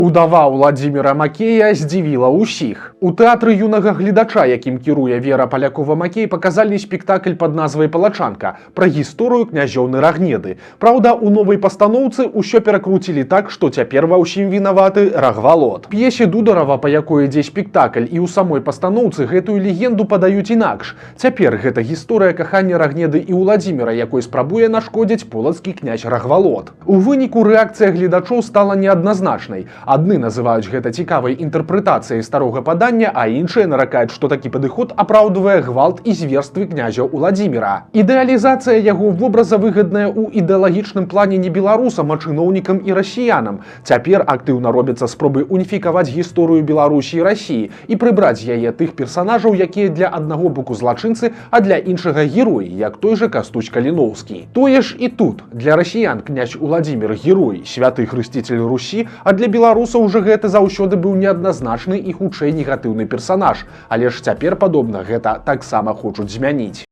Удава Уладзіміра Макея здзівіла ўсіх. У тэатры юнага гледача, якім кіруе Вера Палякова-Макей, паказалі спектакль пад назвай «Палачанка» пра гісторыю княжоўны Рагнеды. Праўда, у новай пастаноўцы ўсё перакруцілі так, што цяпер ва ўсім вінаваты Рагвалод. П'есе Дударава, па якой ідзе спектакль, і ў самой пастаноўцы гэтую легенду падаюць інакш. Цяпер гэта гісторыя кахання Рагнеды і Уладзіміра, якой спрабуе нашкодзіць полацкі князь Рагвалод. У выніку рэакцыя гледачоў стала неадназначнай. Адны называюць гэта цікавай інтэрпрэтацыяй старога падання, а іншыя наракаюць, што такі падыход апраўдвае гвалт і зверствы князя Уладзіміра. Ідэалізацыя яго вобраза выгадная ў ідэалагічным плане не беларусам, а чыноўнікам і расіянам. Цяпер актыўна робяцца спробы уніфікаваць гісторыю Беларусі і Расіі і прыбраць яе тых персанажаў, якія для аднаго боку злачынцы, а для іншага героі, як той жа Кастусь Каліноўскі. Тое ж і тут. Для расіян князь Уладзімір герой, святы хрысціцель Русі, а для беларусаў уже гэта заўсёды быў неадназначны і хутчэй негатыўны персанаж, але ж цяпер, падобна, гэта таксама хочуць змяніць.